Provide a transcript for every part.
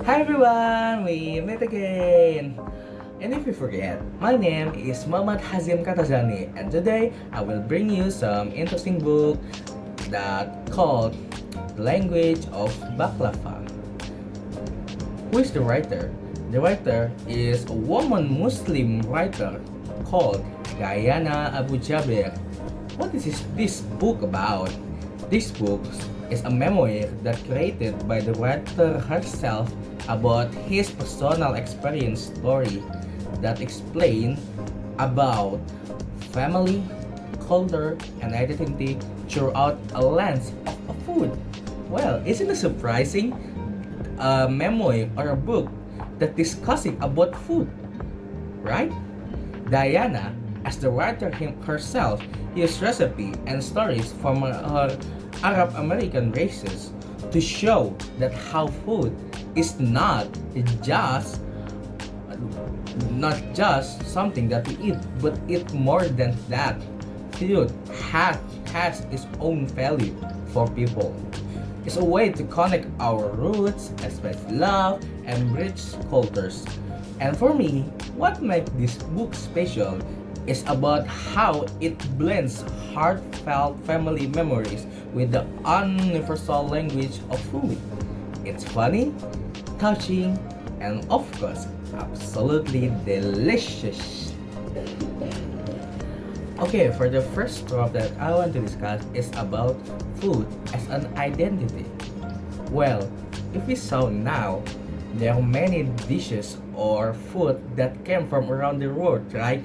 Hi everyone, we meet again. And if you forget, my name is Muhammad Hazim Katazani, and today I will bring you some interesting book that called The Language of Baklava. Who is the writer? The writer is a woman Muslim writer called Gayana Abu Jaber. What is this book about? This book is a memoir that created by the writer herself about his personal experience story that explain about family, culture, and identity throughout a lens of food. Well, isn't it surprising? A memoir or a book that discussing about food, right? Diana, as the writer herself, used recipe and stories from her Arab American races to show that how food is just not just something that we eat, but it more than that. Food has its own value for people. It's a way to connect our roots, express love, and bridge cultures. And for me, what makes this book special is about how it blends heartfelt family memories with the universal language of food. It's funny, touching, and of course, absolutely delicious. Okay, for the first topic that I want to discuss is about food as an identity. Well, if we saw now, there are many dishes or food that came from around the world, right?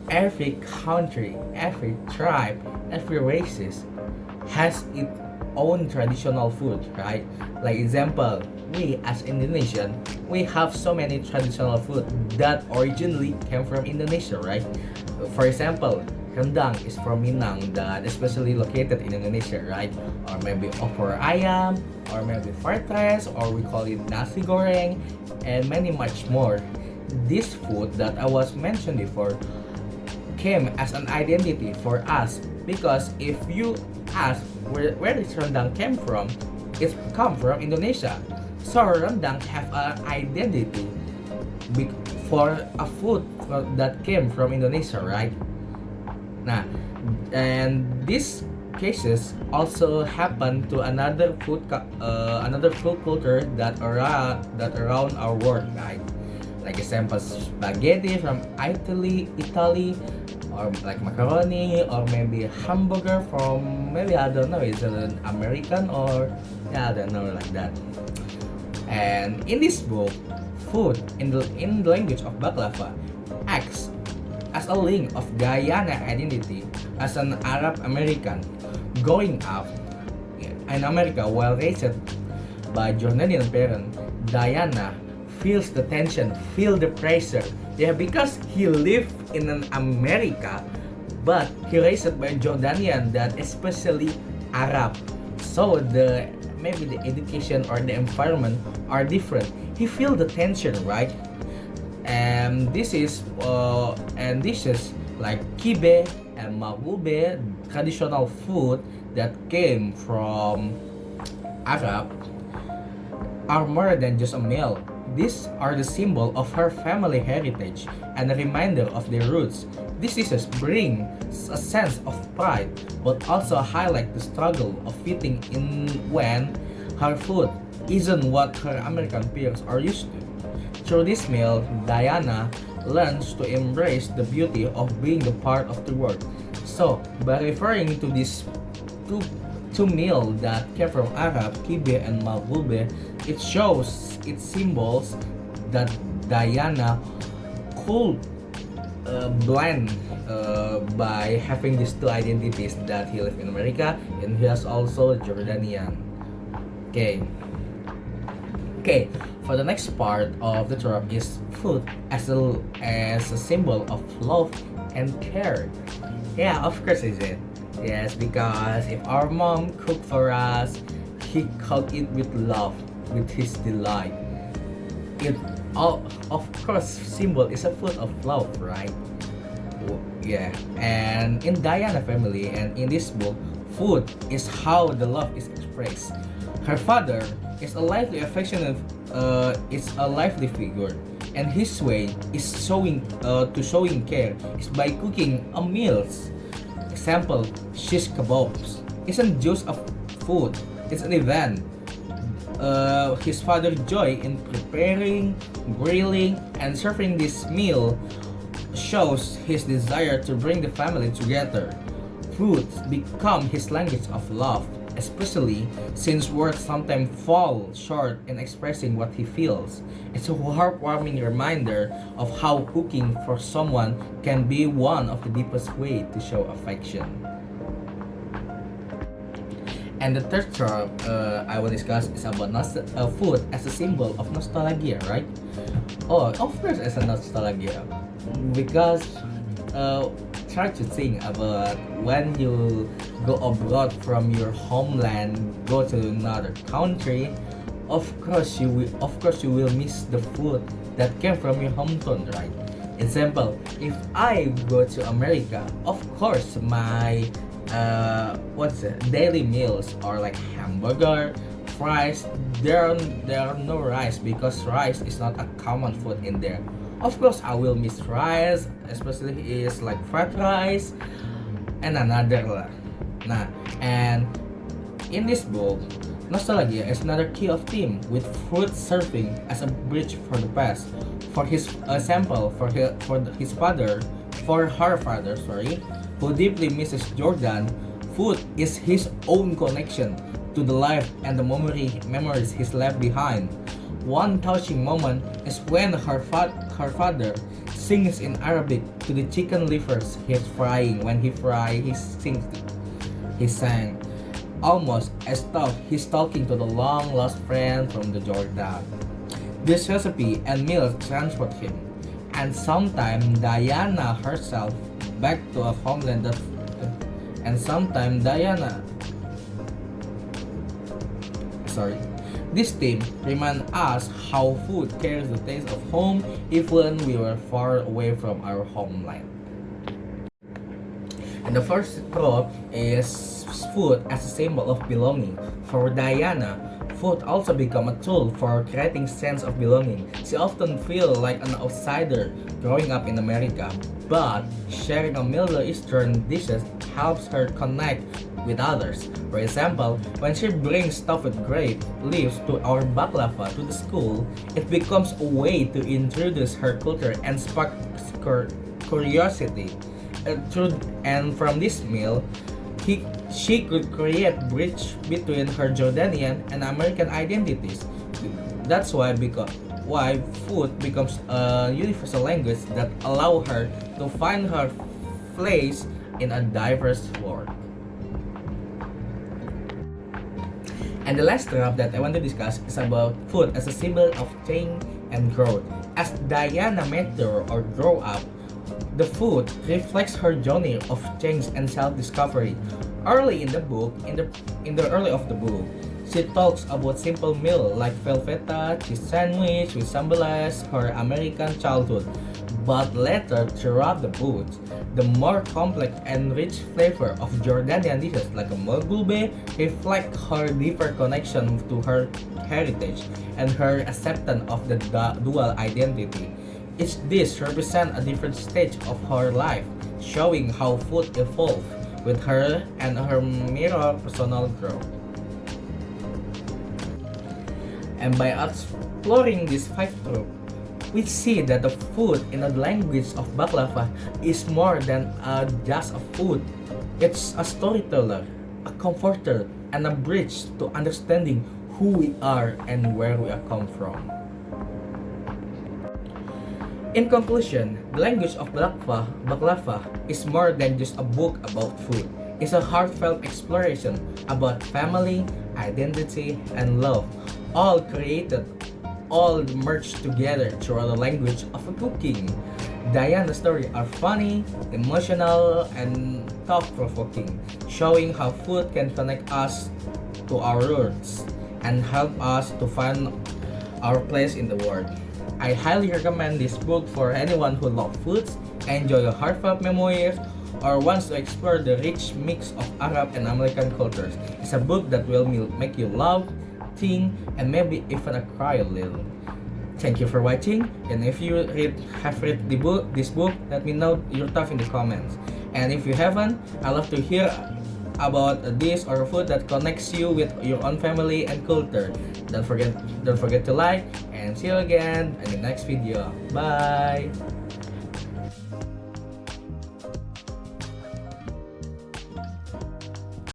Every country, every tribe, every races has its own traditional food, right? Like example, we as Indonesian, we have so many traditional food that originally came from Indonesia, right? For example, rendang is from Minang that especially located in Indonesia, right? Or maybe opor ayam, or maybe fried rice, or we call it nasi goreng, and many much more. This food that I was mentioned before came as an identity for us because if you ask where this rendang came from, it come from Indonesia. So rendang have an identity for a food that came from Indonesia, right? Nah, and these cases also happen to another food culture that around our world, right? Like example, spaghetti from Italy, or like macaroni, or maybe hamburger from maybe I don't know, it's an American or yeah, I don't know like that. And in this book, food in the language of Baklava acts as a link of Guyana identity as an Arab American growing up in America while raised by Jordanian parents. Diana feels the tension, feel the pressure. Yeah, because he lived in an America, but he raised by Jordanian that especially Arab. So maybe the education or the environment are different. He feel the tension, right? And dishes like kibe and magube, traditional food that came from Arab, are more than just a meal. These are the symbol of her family heritage and a reminder of their roots. These dishes bring a sense of pride, but also highlight the struggle of fitting in when her food isn't what her American peers are used to. Through this meal, Diana learns to embrace the beauty of being the part of the world. So, by referring to these two meal that came from Arab, kibe and magube, it symbols that Diana could blend by having these two identities that he lived in America and he has also Jordanian. Okay. Okay, for the next part of the tour is food as a symbol of love and care. Yeah, of course is it. Yes, because if our mom cook for us, he cook it with love, with his delight. It all of course symbol is a food of love, right? Yeah, and in Diana family and in this book, food is how the love is expressed. Her father is a lively affectionate is a lively figure, and his way is showing care is by cooking a meals. Example, shish kebabs isn't just a food, it's an event. His father's joy in preparing, grilling, and serving this meal shows his desire to bring the family together. Foods become his language of love, especially since words sometimes fall short in expressing what he feels. It's a heartwarming reminder of how cooking for someone can be one of the deepest ways to show affection. And the third term I will discuss is about food as a symbol of nostalgia, right? Oh, of course, as a nostalgia, because try to think about when you go abroad from your homeland, go to another country. Of course, you will miss the food that came from your hometown, right? Example, if I go to America, of course, my daily meals are like hamburger, fries. There are no rice because rice is not a common food in there. Of course, I will miss rice, especially is like fried rice and another lah. Nah, and in this book, nostalgia is another key of theme with fruit serving as a bridge for the past. For his example, for her father, sorry, who deeply misses Jordan, food is his own connection to the life and the memories he's left behind. One touching moment is when her father sings in Arabic to the chicken livers he's frying. When he sang almost as though he's talking to the long lost friend from the Jordan. This recipe and meal transport him, and sometimes Diana herself, back to a homeland and sometimes This theme reminds us how food carries the taste of home even we were far away from our homeland. And the first trope is food as a symbol of belonging. For Diana, food also become a tool for creating sense of belonging. She often feels like an outsider growing up in America, but sharing a Middle Eastern dishes helps her connect with others. For example, when she brings stuffed grape leaves to our baklava to the school, it becomes a way to introduce her culture and spark curiosity. And from this meal, she could create bridge between her Jordanian and American identities. That's why food becomes a universal language that allow her to find her place in a diverse world. And the last trope that I want to discuss is about food as a symbol of change and growth. As Diana mature or grow up, the food reflects her journey of change and self-discovery. Early in the book, in the early of the book, she talks about simple meal like velveta, cheese sandwich, which symbolize her American childhood. But later, throughout the book, the more complex and rich flavor of Jordanian dishes like a magulbe reflect her deeper connection to her heritage and her acceptance of the dual identity. Each dish represents a different stage of her life, showing how food evolved with her and her mirror personal growth. And by exploring these five tropes, we see that the food in the language of baklava is more than just a food. It's a storyteller, a comforter, and a bridge to understanding who we are and where we are come from. In conclusion, the language of baklava is more than just a book about food. It's a heartfelt exploration about family, identity, and love, all merged together through the language of cooking. Diana's stories are funny, emotional, and thought-provoking, showing how food can connect us to our roots and help us to find our place in the world. I highly recommend this book for anyone who loves foods, enjoy heartfelt memoirs, or wants to explore the rich mix of Arab and American cultures. It's a book that will make you laugh, think, and maybe even a cry a little. Thank you for watching, and if you have read this book, let me know your thoughts in the comments. And if you haven't, I love to hear about a dish or a food that connects you with your own family and culture. Don't forget to like, and see you again in the next video. Bye.